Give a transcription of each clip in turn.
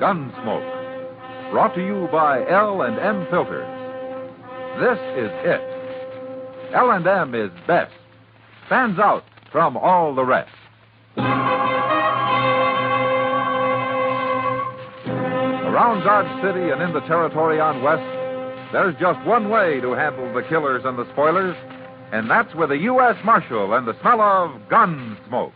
Gunsmoke. Brought to you by L&M Filters. This is it. L&M is best. Stands out from all the rest. Around Dodge City and in the territory on West, there's just one way to handle the killers and the spoilers, and that's with a U.S. Marshal and the smell of Gunsmoke.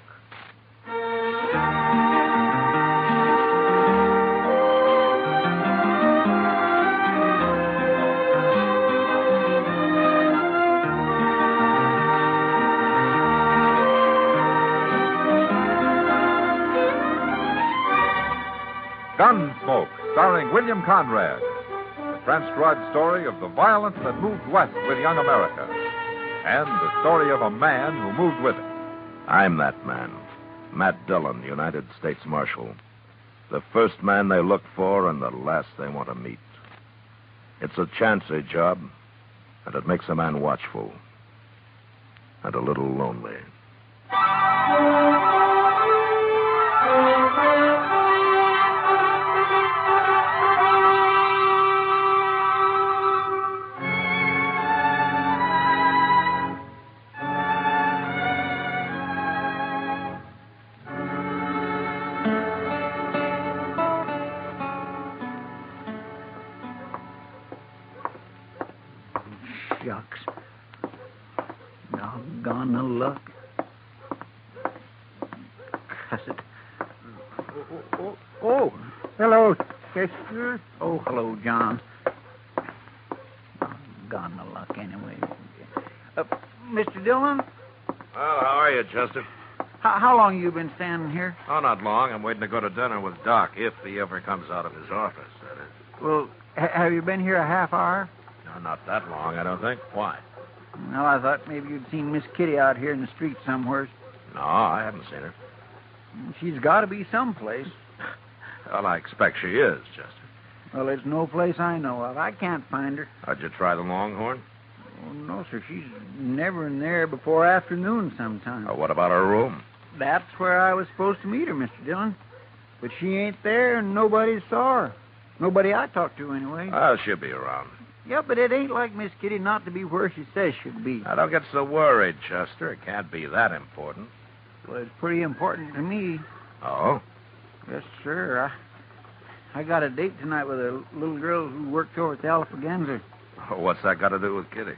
Gunsmoke, starring William Conrad. The transcribed story of the violence that moved west with young America. And the story of a man who moved with it. I'm that man. Matt Dillon, United States Marshal. The first man they look for and the last they want to meet. It's a chancy job, and it makes a man watchful. And a little lonely. Shucks. Doggone the luck. Cuss it. Oh, hello, Chester. Oh, hello, John. Doggone the luck, anyway. Mr. Dillon? Well, how are you, Chester? How long you been standing here? Oh, not long. I'm waiting to go to dinner with Doc, if he ever comes out of his office, that is. Well, have you been here a half hour? No, not that long, I don't think. Why? Well, I thought maybe you'd seen Miss Kitty out here in the street somewhere. No, I haven't seen her. She's got to be someplace. Well, I expect she is, Chester. Well, there's no place I know of. I can't find her. How'd you try the Longhorn? Oh, no, sir. She's never in there before afternoon sometime. Oh, what about her room? That's where I was supposed to meet her, Mr. Dillon. But she ain't there, and nobody saw her. Nobody I talked to, anyway. Oh, she'll be around. Yeah, but it ain't like Miss Kitty not to be where she says she'd be. Now, don't get so worried, Chester. It can't be that important. Well, it's pretty important to me. Oh? Yes, sir. I got a date tonight with a little girl who works over at the Alphaganza. Oh, what's that got to do with Kitty?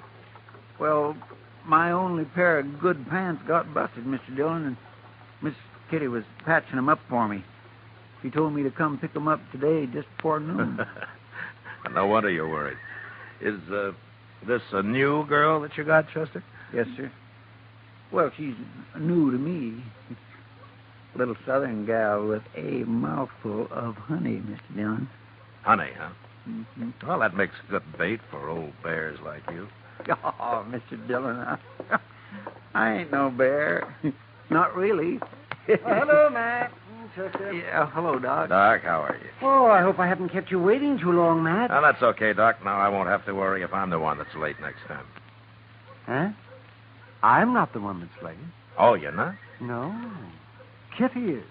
Well, my only pair of good pants got busted, Mr. Dillon, and Miss Kitty was patching them up for me. She told me to come pick them up today just before noon. No wonder you're worried. Is this a new girl that you got, Chester? Yes, sir. Well, she's new to me. Little southern gal with a mouthful of honey, Mr. Dillon. Honey, huh? Mm-hmm. Well, that makes good bait for old bears like you. Oh, Mr. Dillon, I ain't no bear. Not really. Hello, Matt. Chester. Yeah, hello, Doc. Doc, how are you? Oh, I hope I haven't kept you waiting too long, Matt. Oh, that's okay, Doc. Now I won't have to worry if I'm the one that's late next time. Huh? I'm not the one that's late. Oh, you're not? No. Kitty is.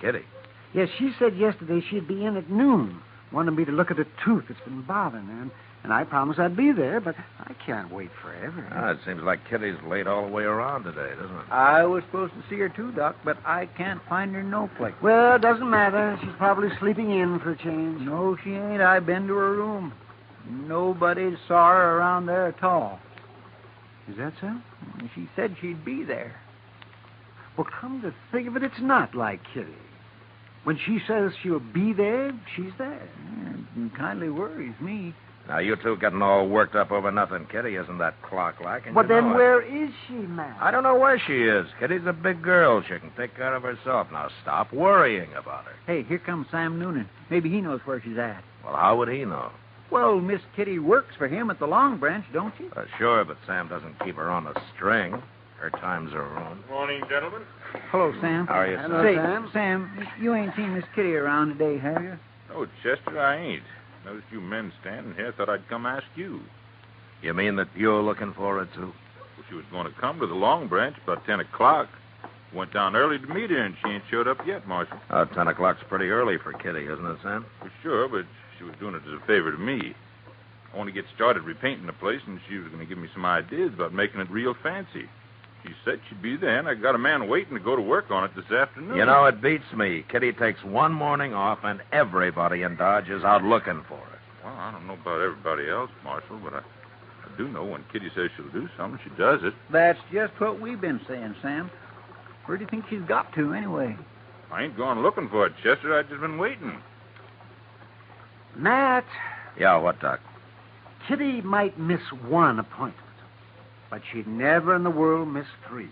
Kitty? Yes, she said yesterday she'd be in at noon. Wanted me to look at a tooth that's been bothering her. And I promised I'd be there, but I can't wait forever. Oh, it seems like Kitty's late all the way around today, doesn't it? I was supposed to see her too, Doc, but I can't find her no place. Well, it doesn't matter. She's probably sleeping in for a change. No, she ain't. I've been to her room. Nobody saw her around there at all. Is that so? She said she'd be there. Well, come to think of it, it's not like Kitty. When she says she'll be there, she's there. It kindly worries me. Now, you two getting all worked up over nothing. Kitty isn't that clock-like. Well, then where is she, Matt? I don't know where she is. Kitty's a big girl. She can take care of herself. Now, stop worrying about her. Hey, here comes Sam Noonan. Maybe he knows where she's at. Well, how would he know? Well, Miss Kitty works for him at the Long Branch, don't she? Sure, but Sam doesn't keep her on a string. Her time's her own. Morning, gentlemen. Hello, Sam. How are you, Hello, Say, Sam. Sam, you ain't seen Miss Kitty around today, have you? Oh, Chester, I ain't. Noticed you men standing here. Thought I'd come ask you. You mean that you're looking for her, too? Well, she was going to come to the Long Branch about 10 o'clock. Went down early to meet her, and she ain't showed up yet, Marshal. 10 o'clock's pretty early for Kitty, isn't it, Sam? For sure, but she was doing it as a favor to me. I want to get started repainting the place, and she was going to give me some ideas about making it real fancy. She said she'd be there, and I got a man waiting to go to work on it this afternoon. You know, it beats me. Kitty takes one morning off, and everybody in Dodge is out looking for it. Well, I don't know about everybody else, Marshal, but I do know when Kitty says she'll do something, she does it. That's just what we've been saying, Sam. Where do you think she's got to, anyway? I ain't gone looking for it, Chester. I've just been waiting. Matt, Yeah, what, Doc? Kitty might miss one appointment, but she'd never in the world miss 3.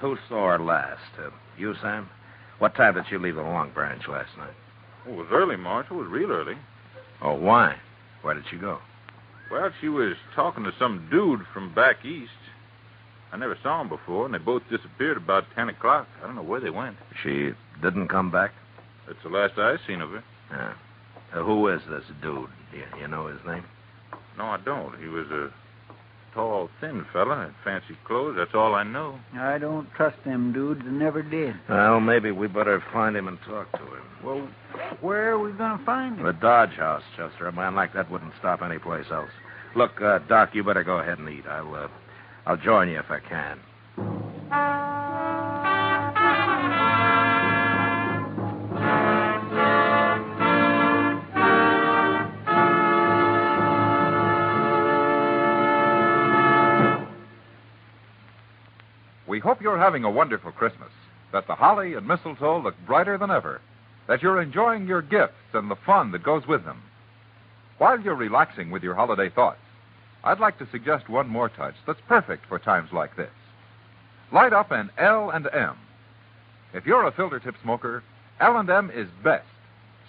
Who saw her last? You, Sam? What time did she leave the Long Branch last night? Oh, it was early, Marshal. It was real early. Oh, why? Where did she go? Well, she was talking to some dude from back east. I never saw him before, and they both disappeared about 10 o'clock. I don't know where they went. She didn't come back? That's the last I seen of her. Yeah. Who is this dude? You know his name? No, I don't. He was a tall, thin fella, had fancy clothes. That's all I know. I don't trust them dudes and never did. Well, maybe we better find him and talk to him. Well, where are we going to find him? The Dodge House, Chester. A man like that wouldn't stop anyplace else. Look, Doc, you better go ahead and eat. I'll join you if I can. We hope you're having a wonderful Christmas, that the holly and mistletoe look brighter than ever, that you're enjoying your gifts and the fun that goes with them. While you're relaxing with your holiday thoughts, I'd like to suggest one more touch that's perfect for times like this. Light up an L&M. If you're a filter tip smoker, L&M is best.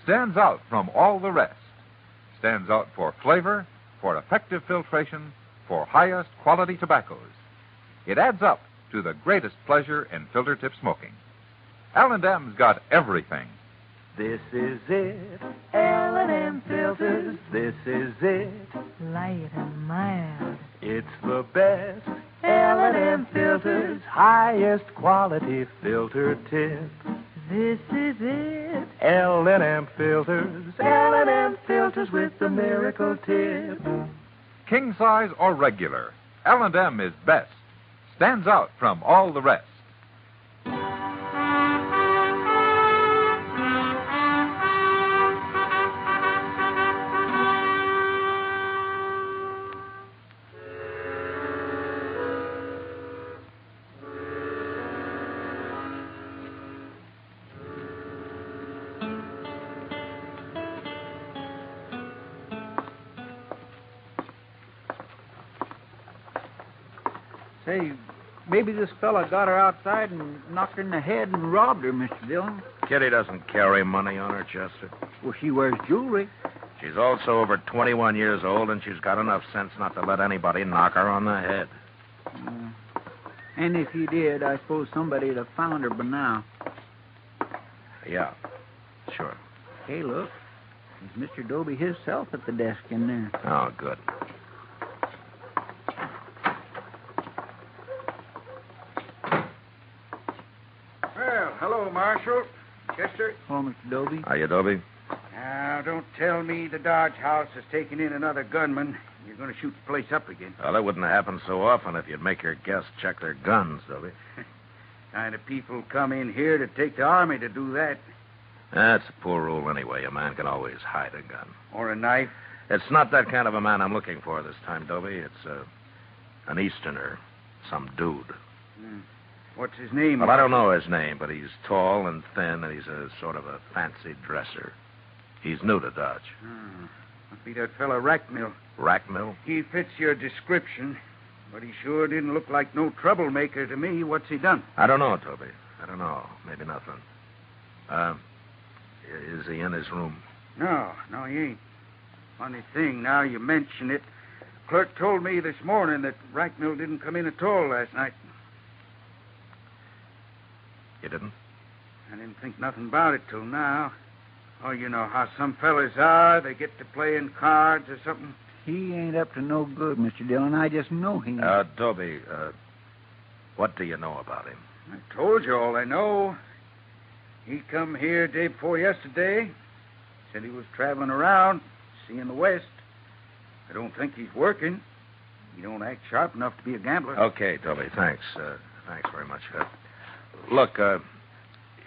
Stands out from all the rest. Stands out for flavor, for effective filtration, for highest quality tobaccos. It adds up to the greatest pleasure in filter tip smoking. L&M's got everything. This is it, L&M filters, this is it. Light and mild. It's the best, L&M filters, highest quality filter tip. This is it. L&M filters, L&M filters with the miracle tip. King size or regular, L&M is best. Stands out from all the rest. Say, maybe this fella got her outside and knocked her in the head and robbed her, Mr. Dillon. Kitty doesn't carry money on her, Chester. Well, she wears jewelry. She's also over 21 years old, and she's got enough sense not to let anybody knock her on the head. And if he did, I suppose somebody'd have found her by now. Yeah, sure. Hey, look. There's Mr. Doby himself at the desk in there. Oh, good. Well, hello, Marshal. Chester. Oh, Mr. Doby. Are you, Dobie? Now, don't tell me the Dodge House has taken in another gunman. You're going to shoot the place up again. Well, that wouldn't happen so often if you'd make your guests check their guns, Dobie. Kind of people come in here to take the army to do that. That's a poor rule anyway. A man can always hide a gun. Or a knife. It's not that kind of a man I'm looking for this time, Dobie. It's an Easterner, some dude. What's his name? Well, I don't know his name, but he's tall and thin, and he's a sort of a fancy dresser. He's new to Dodge. Must be that fellow Rackmill. Rackmill? He fits your description, but he sure didn't look like no troublemaker to me. What's he done? I don't know, Toby. I don't know. Maybe nothing. Is he in his room? No, he ain't. Funny thing, now you mention it. Clerk told me this morning that Rackmill didn't come in at all last night. You didn't? I didn't think nothing about it till now. Oh, you know how some fellas are. They get to playing cards or something. He ain't up to no good, Mr. Dillon. I just know he ain't. Toby, What do you know about him? I told you all I know. He come here day before yesterday. Said he was traveling around, seeing the West. I don't think he's working. He don't act sharp enough to be a gambler. Okay, Toby, thanks. Thanks very much. Look,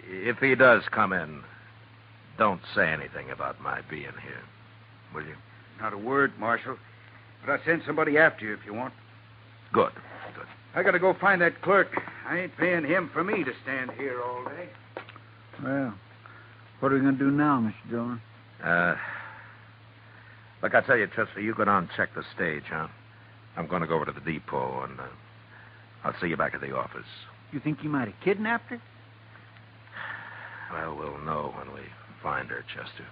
if he does come in, don't say anything about my being here, will you? Not a word, Marshal. But I'll send somebody after you if you want. Good. I gotta go find that clerk. I ain't paying him for me to stand here all day. Well, what are we going to do now, Mr. Dillon? Look, I tell you, Chester, you go down and check the stage, huh? I'm going to go over to the depot, and I'll see you back at the office. You think he might have kidnapped her? Well, we'll know when we find her, Chester.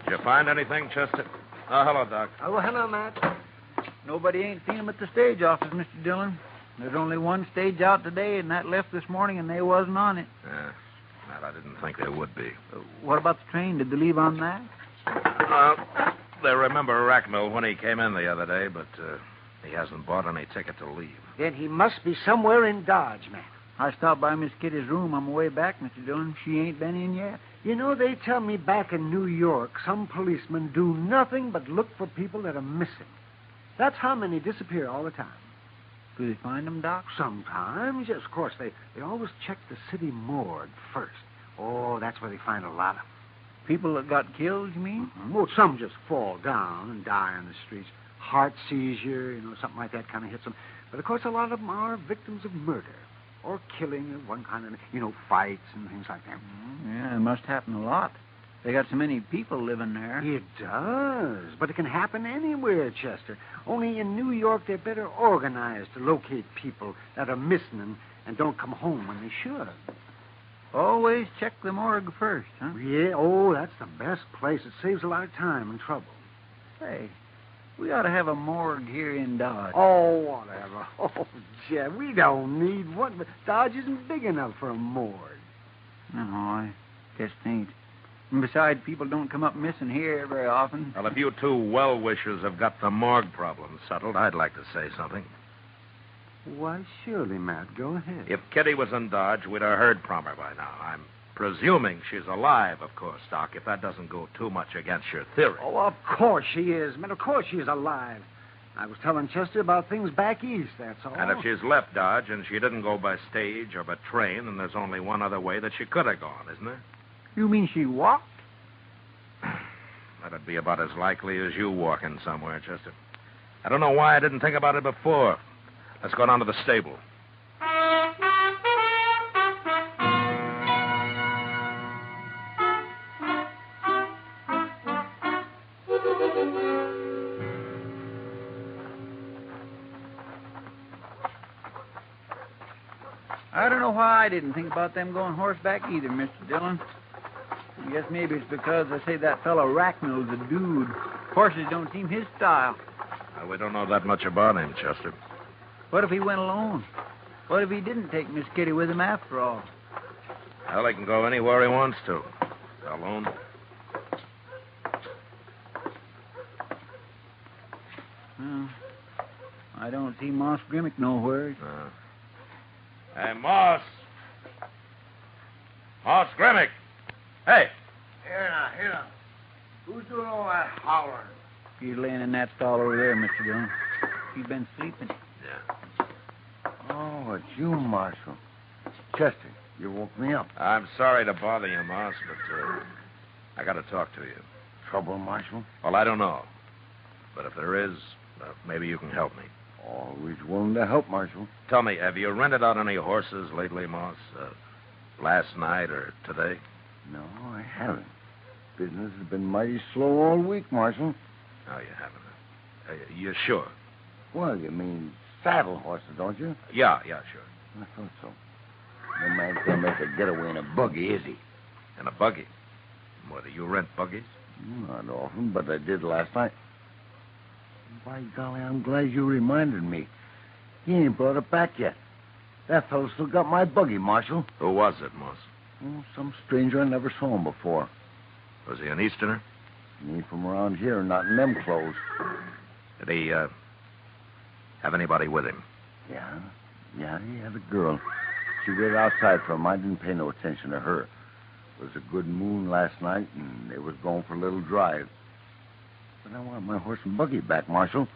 Did you find anything, Chester? Oh, hello, Doc. Oh, hello, Matt. Nobody ain't seen him at the stage office, Mr. Dillon. There's only one stage out today, and that left this morning, and they wasn't on it. Yeah, Matt, I didn't think there would be. What about the train? Did they leave on that? They remember Rackmill when he came in the other day, but he hasn't bought any ticket to leave. Then he must be somewhere in Dodge, Matt. I stopped by Miss Kitty's room on my way back, Mr. Dillon. She ain't been in yet. You know, they tell me back in New York, some policemen do nothing but look for people that are missing. That's how many disappear all the time. Do they find them, Doc? Sometimes, yes, of course. They always check the city morgue first. Oh, that's where they find a lot of them. People that got killed, you mean? Mm-hmm. Well, some just fall down and die on the streets. Heart seizure, something like that kind of hits them. But, of course, a lot of them are victims of murder or killing of one kind of, fights and things like that. Yeah, it must happen a lot. They got so many people living there. It does, but it can happen anywhere, Chester. Only in New York they're better organized to locate people that are missing and don't come home when they should. Always check the morgue first, huh? Yeah, oh, that's the best place. It saves a lot of time and trouble. Say, we ought to have a morgue here in Dodge. Oh, whatever. Oh, Jeff, we don't need one, but Dodge isn't big enough for a morgue. No, I guess it ain't. And besides, people don't come up missing here very often. Well, if you two well-wishers have got the morgue problem settled, I'd like to say something. Why, surely, Matt. Go ahead. If Kitty was in Dodge, we'd have heard from her by now. I'm presuming she's alive, of course, Doc, if that doesn't go too much against your theory. Oh, of course she is, man. Of course she is alive. I was telling Chester about things back east, that's all. And if she's left Dodge and she didn't go by stage or by train, then there's only one other way that she could have gone, isn't there? You mean she walked? That'd be about as likely as you walking somewhere, Chester. I don't know why I didn't think about it before. Let's go down to the stable. I don't know why I didn't think about them going horseback either, Mr. Dillon. I guess maybe it's because I say that fellow Rackmill's a dude. Horses don't seem his style. We don't know that much about him, Chester. What if he went alone? What if he didn't take Miss Kitty with him after all? Well, he can go anywhere he wants to. Alone. I don't see Moss Grimmick nowhere. Hey, Moss. Moss Grimmick. Hey. Here now. Who's doing all that hollering? He's laying in that stall over there, Mr. Dillon. He's been sleeping. Yeah. Oh, it's you, Marshal. Chester, you woke me up. I'm sorry to bother you, Moss, but I got to talk to you. Trouble, Marshal? Well, I don't know. But if there is, maybe you can help me. Always willing to help, Marshal. Tell me, have you rented out any horses lately, Moss? Last night or today? No, I haven't. Business has been mighty slow all week, Marshal. No, you haven't. You sure? Well, you mean saddle horses, don't you? Yeah, sure. I thought so. No man's gonna make a getaway in a buggy, is he? In a buggy? What, do you rent buggies? Not often, but I did last night. By golly, I'm glad you reminded me. He ain't brought it back yet. That fellow still got my buggy, Marshal. Who was it, Moss? Oh, some stranger I never saw him before. Was he an Easterner? He ain't from around here, not in them clothes. Did he, have anybody with him? Yeah, he had a girl. She waited outside for him. I didn't pay no attention to her. It was a good moon last night, and they was going for a little drive. But I want my horse and buggy back, Marshal.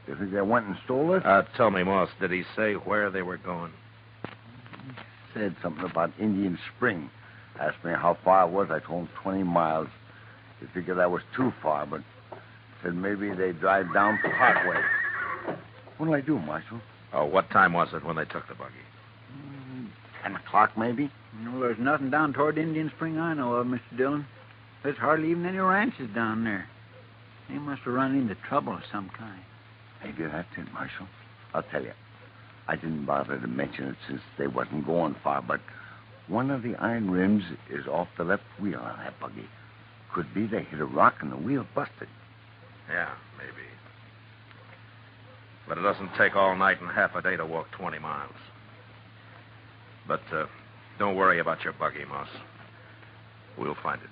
You think they went and stole it? Tell me, Moss, did he say where they were going? He said something about Indian Spring. Asked me how far it was. I told him 20 miles. He figured that was too far, but said maybe they'd drive down to Hartway. What'll I do, Marshal? Oh, what time was it when they took the buggy? 10 o'clock, maybe? Well, there's nothing down toward Indian Spring I know of, Mr. Dillon. There's hardly even any ranches down there. They must have run into trouble of some kind. Maybe that's it, Marshal. I'll tell you. I didn't bother to mention it since they wasn't going far, but one of the iron rims is off the left wheel on that buggy. Could be they hit a rock and the wheel busted. Yeah, maybe. But it doesn't take all night and half a day to walk 20 miles. But don't worry about your buggy, Moss. We'll find it.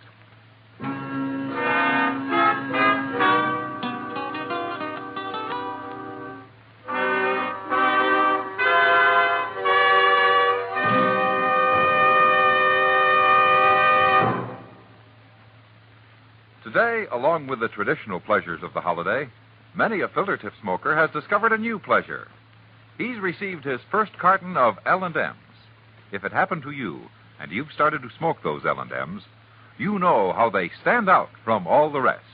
Today, along with the traditional pleasures of the holiday, many a filter tip smoker has discovered a new pleasure. He's received his first carton of L&M's. If it happened to you, and you've started to smoke those L&M's, you know how they stand out from all the rest.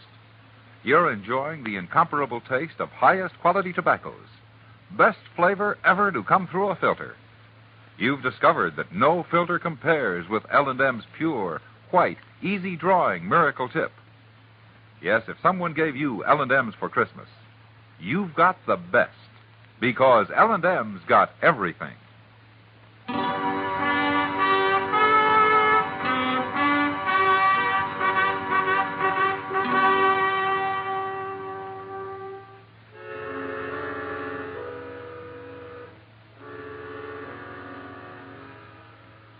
You're enjoying the incomparable taste of highest quality tobaccos. Best flavor ever to come through a filter. You've discovered that no filter compares with L&M's pure, white, easy-drawing miracle tip. Yes, if someone gave you L&M's for Christmas, you've got the best, because L&M's got everything.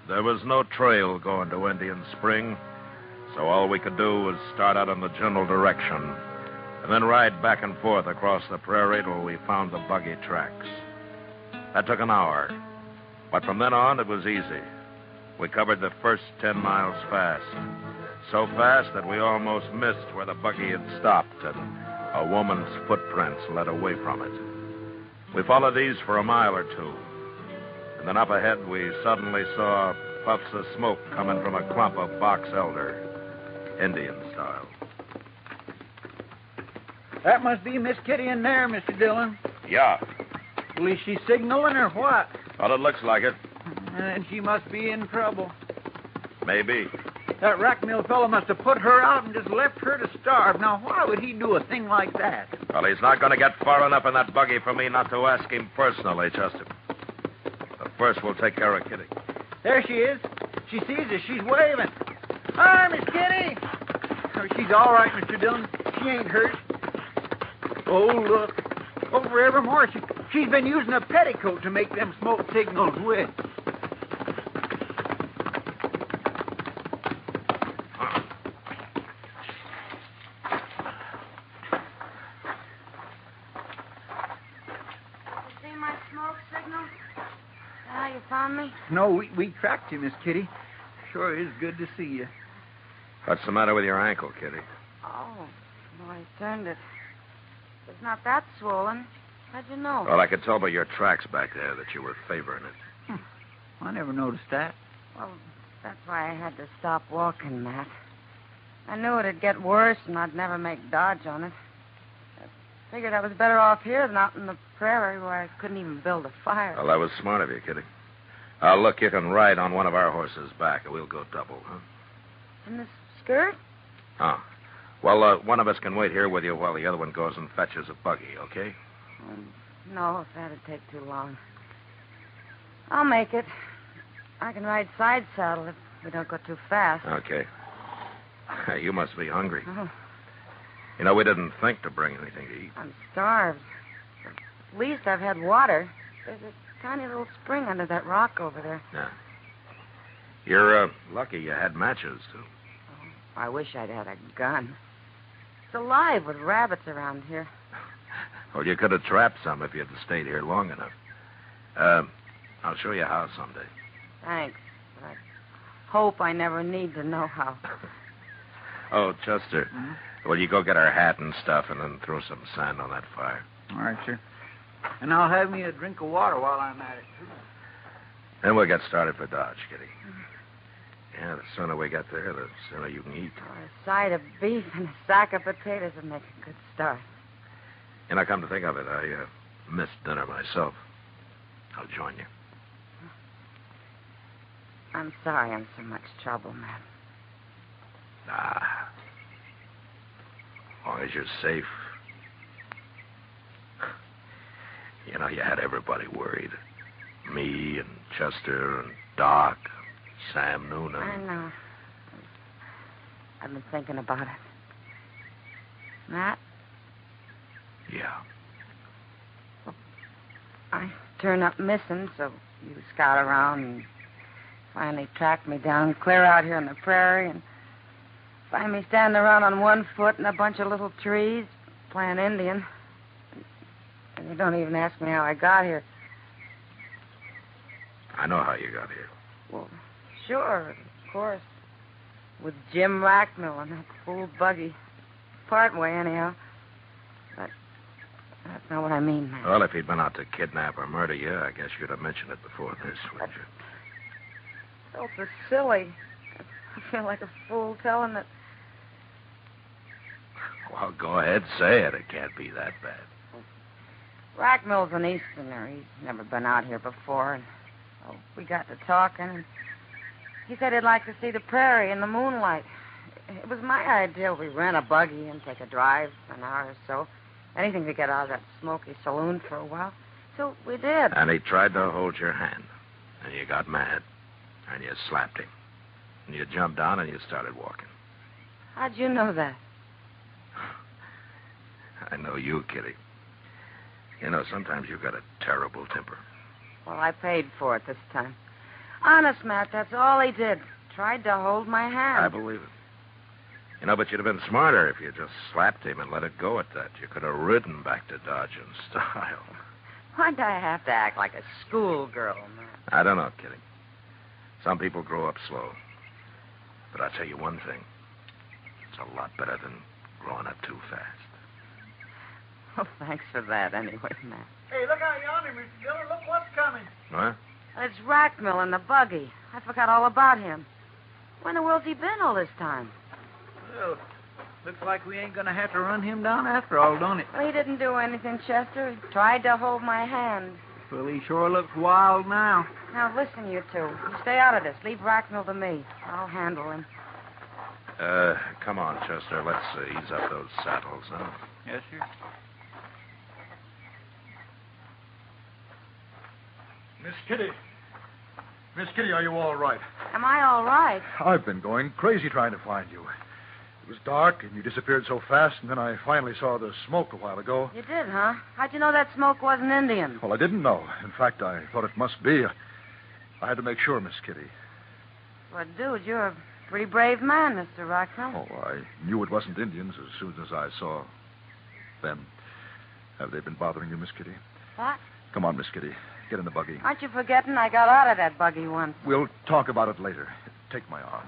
There was no trail going to Indian Spring, so all we could do was start out in the general direction and then ride back and forth across the prairie till we found the buggy tracks. That took an hour, but from then on it was easy. We covered the first 10 miles fast, so fast that we almost missed where the buggy had stopped and a woman's footprints led away from it. We followed these for a mile or two, and then up ahead we suddenly saw puffs of smoke coming from a clump of box elder, Indian style. That must be Miss Kitty in there, Mr. Dillon. Yeah. Well, is she signaling or what? Well, it looks like it. And she must be in trouble. Maybe. That rack mill fellow must have put her out and just left her to starve. Now, why would he do a thing like that? Well, he's not going to get far enough in that buggy for me not to ask him personally, Chester. But first, we'll take care of Kitty. There she is. She sees us. She's waving. Hi, Miss Kitty. Oh, she's all right, Mr. Dillon. She ain't hurt. Oh, look. Oh, forevermore. She's been using a petticoat to make them smoke signals with. See my smoke signal? How you found me? No, we tracked you, Miss Kitty. Sure is good to see you. What's the matter with your ankle, Kitty? Oh, well, I turned it. It's not that swollen. How'd you know? Well, I could tell by your tracks back there that you were favoring it. I never noticed that. Well, that's why I had to stop walking, Matt. I knew it'd get worse and I'd never make dodge on it. I figured I was better off here than out in the prairie where I couldn't even build a fire. Well, that was smart of you, Kitty. Look, you can ride on one of our horses back, and we'll go double, huh? In this skirt? Oh. Well, one of us can wait here with you while the other one goes and fetches a buggy, okay? No, if that'd take too long. I'll make it. I can ride side saddle if we don't go too fast. Okay. You must be hungry. Oh. You know, we didn't think to bring anything to eat. I'm starved. At least I've had water. There's a tiny little spring under that rock over there. Yeah. You're lucky you had matches, too. Oh, I wish I'd had a gun. It's alive with rabbits around here. Well, you could have trapped some if you'd stayed here long enough. I'll show you how someday. Thanks. But I hope I never need to know how. Oh, Chester. Hmm? Well, you go get our hat and stuff and then throw some sand on that fire. All right, sir. And I'll have me a drink of water while I'm at it, too. Then we'll get started for Dodge, Kitty. Yeah, the sooner we get there, the sooner you can eat. Oh, a side of beef and a sack of potatoes would make a good start. And I come to think of it, I missed dinner myself. I'll join you. I'm sorry I'm so much trouble, Matt. Ah. As long as you're safe. You know, you had everybody worried. Me and Chester and Doc, Sam Noonan. I know. I've been thinking about it. Matt? Yeah. I turned up missing, so you scout around and finally tracked me down clear out here in the prairie and find me standing around on one foot in a bunch of little trees playing Indian. And you don't even ask me how I got here. I know how you got here. Well, sure, of course. With Jim Rackmill and that fool buggy. Part way, anyhow. But that's not what I mean, man. Well, if he'd been out to kidnap or murder you, I guess you'd have mentioned it before this, wouldn't you? Oh, so silly. I feel like a fool telling it. Well, go ahead, say it. It can't be that bad. Rackmill's an Easterner. He's never been out here before. And we got to talking, and he said he'd like to see the prairie in the moonlight. It was my idea. We rent a buggy and take a drive for an hour or so. Anything to get out of that smoky saloon for a while. So we did. And he tried to hold your hand. And you got mad. And you slapped him. And you jumped down and you started walking. How'd you know that? I know you, Kitty. You know, sometimes you've got a terrible temper. Well, I paid for it this time. Honest, Matt, that's all he did. Tried to hold my hand. I believe it. You know, but you'd have been smarter if you just slapped him and let it go at that. You could have ridden back to Dodge in style. Why'd I have to act like a schoolgirl, Matt? I don't know, Kitty. Some people grow up slow. But I'll tell you one thing. It's a lot better than growing up too fast. Well, thanks for that anyway, Matt. Hey, look out yonder, Mr. Dillon. Look what's coming. What? It's Rackmill in the buggy. I forgot all about him. Where in the world's he been all this time? Well, looks like we ain't going to have to run him down after all, don't it? Well, he didn't do anything, Chester. He tried to hold my hand. Well, he sure looks wild now. Now, listen, you two. You stay out of this. Leave Rackmill to me. I'll handle him. Come on, Chester. Let's ease up those saddles, huh? Yes, sir. Miss Kitty. Miss Kitty, are you all right? Am I all right? I've been going crazy trying to find you. It was dark, and you disappeared so fast, and then I finally saw the smoke a while ago. You did, huh? How'd you know that smoke wasn't Indian? Well, I didn't know. In fact, I thought it must be. I had to make sure, Miss Kitty. Well, dude, you're a pretty brave man, Mr. Rackmill. Oh, I knew it wasn't Indians as soon as I saw them. Have they been bothering you, Miss Kitty? What? Come on, Miss Kitty. Get in the buggy. Aren't you forgetting I got out of that buggy once? We'll talk about it later. Take my arm.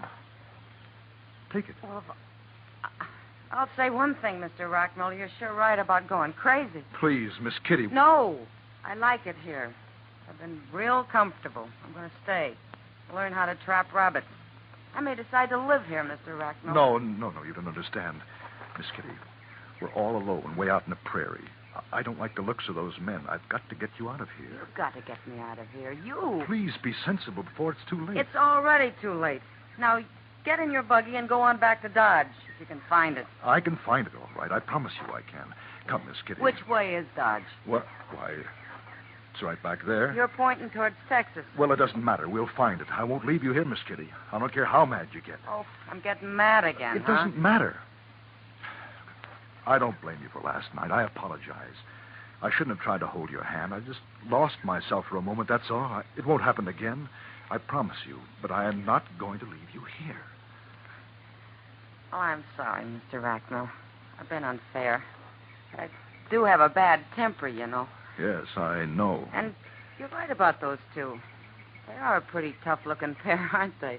Take it. Well, I'll say one thing, Mr. Rackmill. You're sure right about going crazy. Please, Miss Kitty. No. I like it here. I've been real comfortable. I'm going to stay. Learn how to trap rabbits. I may decide to live here, Mr. Rackmill. No, you don't understand. Miss Kitty, we're all alone, way out in the prairie. I don't like the looks of those men. I've got to get you out of here. You've got to get me out of here. You. Please be sensible before it's too late. It's already too late. Now, get in your buggy and go on back to Dodge, if you can find it. I can find it, all right. I promise you I can. Come, Miss Kitty. Which way is Dodge? What? Why, it's right back there. You're pointing towards Texas. Well, it doesn't matter. We'll find it. I won't leave you here, Miss Kitty. I don't care how mad you get. Oh, I'm getting mad again, It doesn't matter. I don't blame you for last night. I apologize. I shouldn't have tried to hold your hand. I just lost myself for a moment, that's all. It won't happen again. I promise you. But I am not going to leave you here. Oh, I'm sorry, Mr. Racknell. I've been unfair. I do have a bad temper, you know. Yes, I know. And you're right about those two. They are a pretty tough-looking pair, aren't they?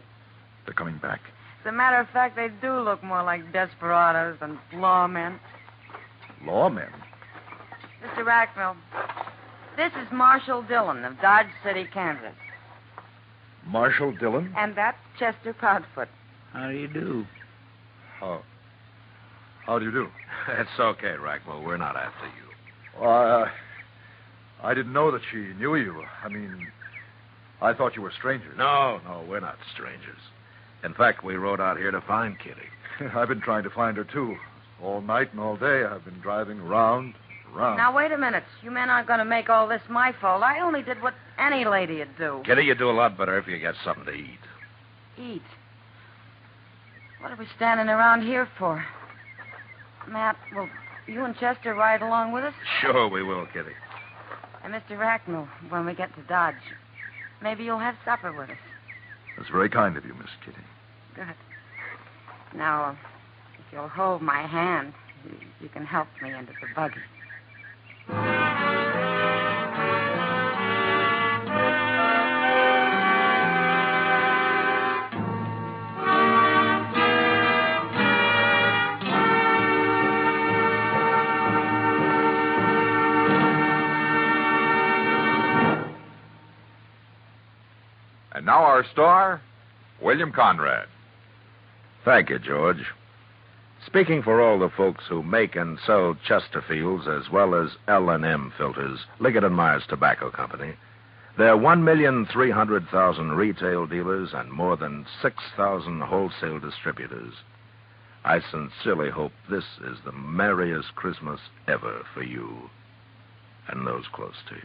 They're coming back. As a matter of fact, they do look more like desperados than lawmen. Lawmen? Mr. Racknell, this is Marshal Dillon of Dodge City, Kansas. Marshal Dillon? And that's Chester Proudfoot. How do you do? How do you do? It's okay, Racknell. We're not after you. Well, I didn't know that she knew you. I mean, I thought you were strangers. No, we're not strangers. In fact, we rode out here to find Kitty. I've been trying to find her, too. All night and all day, I've been driving round. Now, wait a minute. You men aren't going to make all this my fault. I only did what any lady would do. Kitty, you do a lot better if you get something to eat. Eat? What are we standing around here for? Matt, will you and Chester ride along with us? Sure we will, Kitty. And Mr. Racknell, when we get to Dodge, maybe you'll have supper with us. That's very kind of you, Miss Kitty. Good. Now, if you'll hold my hand, you can help me into the buggy. And now our star, William Conrad. Thank you, George. Speaking for all the folks who make and sell Chesterfields as well as L&M filters, Liggett & Myers Tobacco Company, there are 1,300,000 retail dealers and more than 6,000 wholesale distributors. I sincerely hope this is the merriest Christmas ever for you and those close to you.